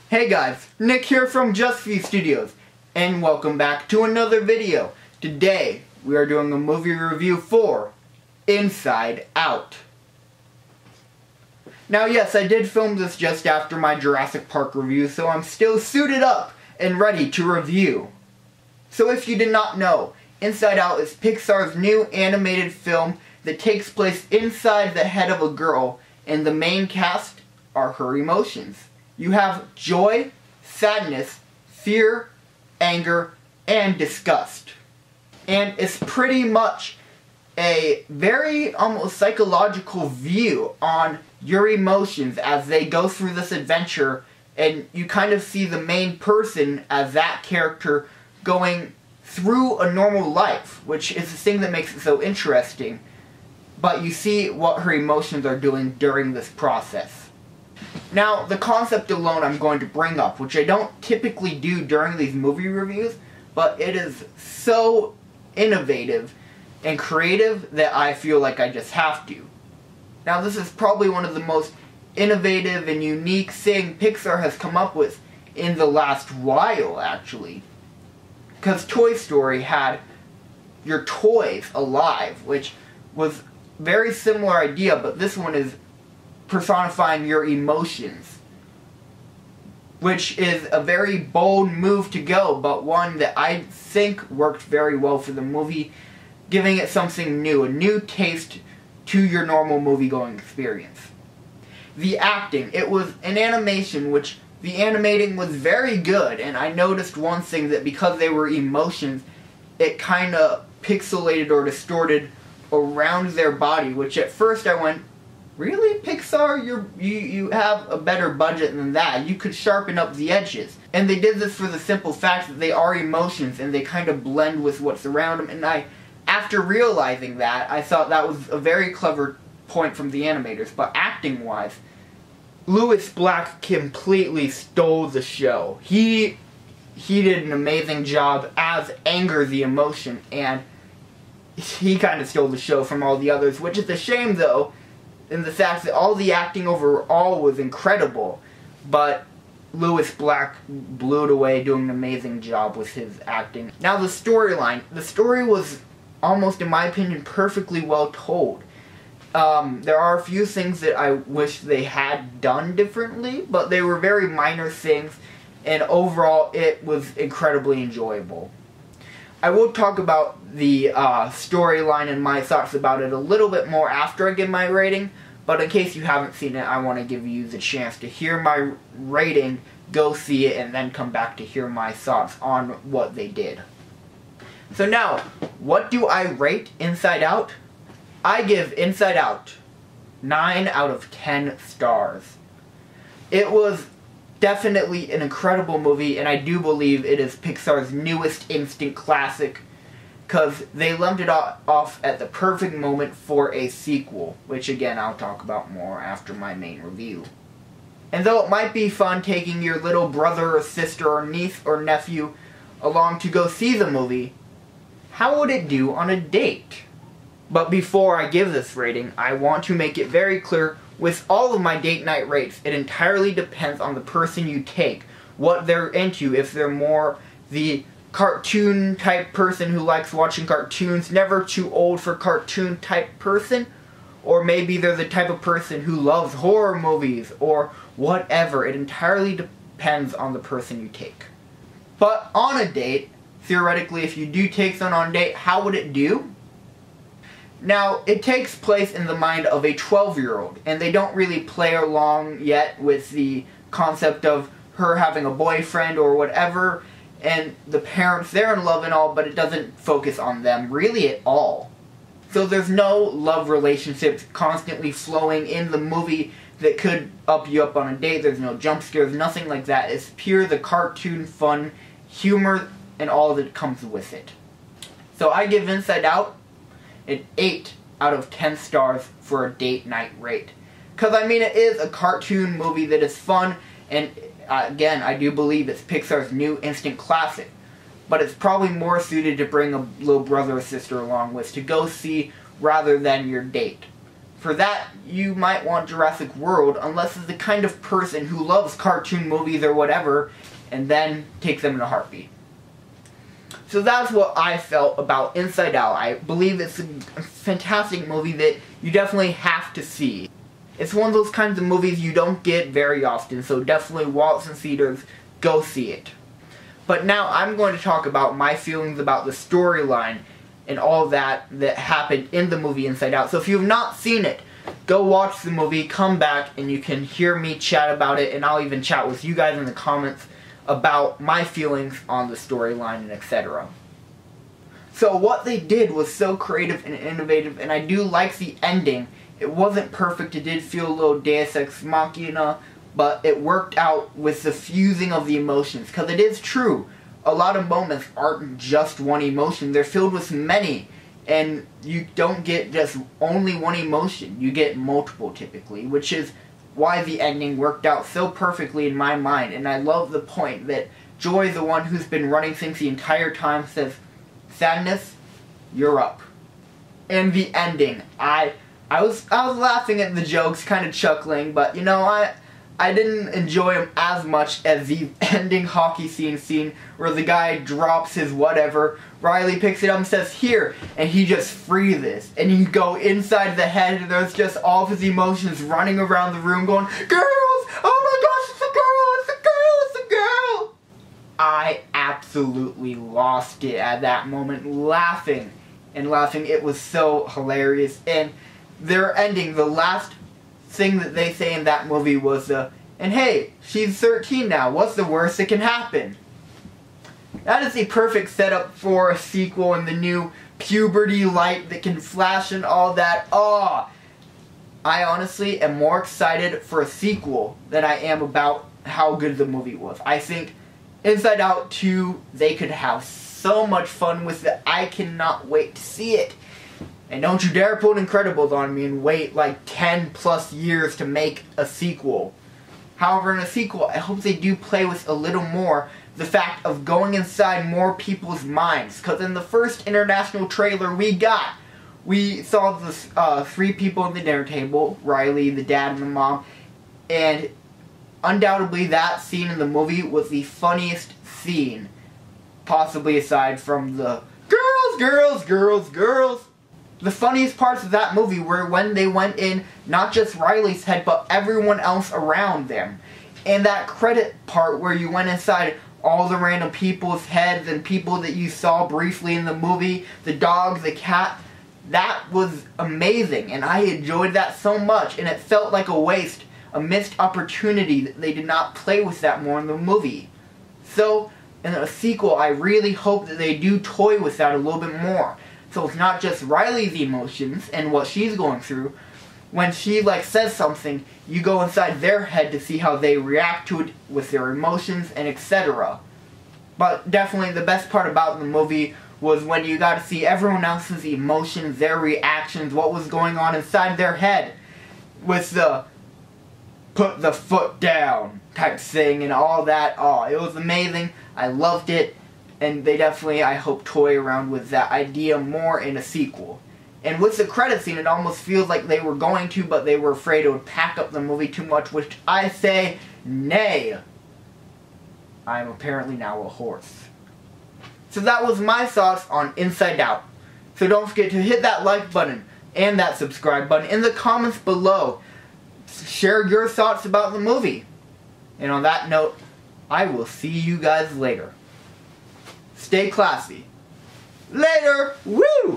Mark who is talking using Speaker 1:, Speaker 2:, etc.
Speaker 1: Hey guys, Nick here from Just Few Studios, and welcome back to another video. Today, we are doing a movie review for Inside Out. Now yes, I did film this just after my Jurassic Park review, so I'm still suited up and ready to review. So if you did not know, Inside Out is Pixar's new animated film that takes place inside the head of a girl, and the main cast are her emotions. You have joy, sadness, fear, anger, and disgust. And it's pretty much a very almost psychological view on your emotions as they go through this adventure, and you kind of see the main person as that character going through a normal life, which is the thing that makes it so interesting. But you see what her emotions are doing during this process. Now, the concept alone I'm going to bring up, which I don't typically do during these movie reviews, but it is so innovative and creative that I feel like I just have to. Now, this is probably one of the most innovative and unique thing Pixar has come up with in the last while, actually. Because Toy Story had your toys alive, which was very similar idea, but this one is personifying your emotions, which is a very bold move to go, but one that I think worked very well for the movie, giving it something new, a new taste to your normal movie-going experience. The acting, it was an animation, which the animating was very good, and I noticed one thing, that because they were emotions, it kind of pixelated or distorted around their body, which at first I went, really, Pixar? You have a better budget than that. You could sharpen up the edges. And they did this for the simple fact that they are emotions and they kind of blend with what's around them. And after realizing that, I thought that was a very clever point from the animators. But acting-wise, Lewis Black completely stole the show. He did an amazing job as Anger the emotion, and he kind of stole the show from all the others, which is a shame, though, in the fact that all the acting overall was incredible, but Lewis Black blew it away, doing an amazing job with his acting. Now, the storyline. The story was almost, in my opinion, perfectly well told. There are a few things that I wish they had done differently, but they were very minor things, and overall it was incredibly enjoyable. I will talk about the storyline and my thoughts about it a little bit more after I give my rating, but in case you haven't seen it, I want to give you the chance to hear my rating, go see it, and then come back to hear my thoughts on what they did. So now, what do I rate Inside Out? I give Inside Out 9 out of 10 stars. It was definitely an incredible movie, and I do believe it is Pixar's newest instant classic, because they left it off at the perfect moment for a sequel, which again I'll talk about more after my main review. And though it might be fun taking your little brother or sister or niece or nephew along to go see the movie, how would it do on a date? But before I give this rating, I want to make it very clear, with all of my date night rates, it entirely depends on the person you take, what they're into. If they're more the cartoon type person who likes watching cartoons, never too old for cartoon type person, or maybe they're the type of person who loves horror movies, or whatever. It entirely depends on the person you take. But on a date, theoretically, if you do take someone on a date, how would it do? Now, it takes place in the mind of a 12-year-old, and they don't really play along yet with the concept of her having a boyfriend or whatever, and the parents, they're in love and all, but it doesn't focus on them really at all. So there's no love relationships constantly flowing in the movie that could up you up on a date. There's no jump scares, nothing like that. It's pure the cartoon fun, humor, and all that comes with it. So I give Inside Out an 8 out of 10 stars for a date night rate. Because, I mean, it is a cartoon movie that is fun, and again, I do believe it's Pixar's new instant classic. But it's probably more suited to bring a little brother or sister along with to go see rather than your date. For that, you might want Jurassic World, unless it's the kind of person who loves cartoon movies or whatever, and then take them in a heartbeat. So that's what I felt about Inside Out. I believe it's a fantastic movie that you definitely have to see. It's one of those kinds of movies you don't get very often, so definitely waltz in theaters, go see it. But now I'm going to talk about my feelings about the storyline and all that happened in the movie Inside Out. So if you have not seen it, go watch the movie, come back, and you can hear me chat about it, and I'll even chat with you guys in the comments about my feelings on the storyline and etc. So what they did was so creative and innovative, and I do like the ending. It wasn't perfect, it did feel a little Deus Ex Machina, but it worked out with the fusing of the emotions, because it is true. A lot of moments aren't just one emotion, they're filled with many, and you don't get just only one emotion, you get multiple typically, which is why the ending worked out so perfectly in my mind. And I love the point that Joy, the one who's been running things the entire time, says, "Sadness, you're up." And the ending, I was laughing at the jokes, kind of chuckling, but you know, I didn't enjoy them as much as the ending hockey scene where the guy drops his whatever, Riley picks it up and says, "Here," and he just freezes. And you go inside the head and there's just all of his emotions running around the room going, "Girls! Oh my gosh, it's a girl! It's a girl! It's a girl!" I absolutely lost it at that moment, laughing and laughing. It was so hilarious. And their ending, the last thing that they say in that movie was "and hey, she's 13 now, what's the worst that can happen?" That is the perfect setup for a sequel and the new puberty light that can flash and all that. Oh, I honestly am more excited for a sequel than I am about how good the movie was. I think Inside Out 2, they could have so much fun with it. I cannot wait to see it. And don't you dare put Incredibles on me and wait like 10 plus years to make a sequel. However, in a sequel, I hope they do play with a little more the fact of going inside more people's minds. Because in the first international trailer we saw the 3 people at the dinner table, Riley, the dad, and the mom. And undoubtedly that scene in the movie was the funniest scene. Possibly aside from the girls, girls, girls, girls. The funniest parts of that movie were when they went in not just Riley's head, but everyone else around them. And that credit part where you went inside all the random people's heads and people that you saw briefly in the movie, the dog, the cat, that was amazing. And I enjoyed that so much, and it felt like a waste, a missed opportunity that they did not play with that more in the movie. So, in a sequel, I really hope that they do toy with that a little bit more. So it's not just Riley's emotions and what she's going through. When she says something, you go inside their head to see how they react to it with their emotions and etc. But definitely the best part about the movie was when you got to see everyone else's emotions, their reactions, what was going on inside their head. With the put the foot down type thing and all that. Oh, it was amazing. I loved it. And they definitely, I hope, toy around with that idea more in a sequel. And with the credit scene, it almost feels like they were going to, but they were afraid it would pack up the movie too much, which I say, nay. I am apparently now a horse. So that was my thoughts on Inside Out. So don't forget to hit that like button and that subscribe button in the comments below. Share your thoughts about the movie. And on that note, I will see you guys later. Stay classy. Later! Woo!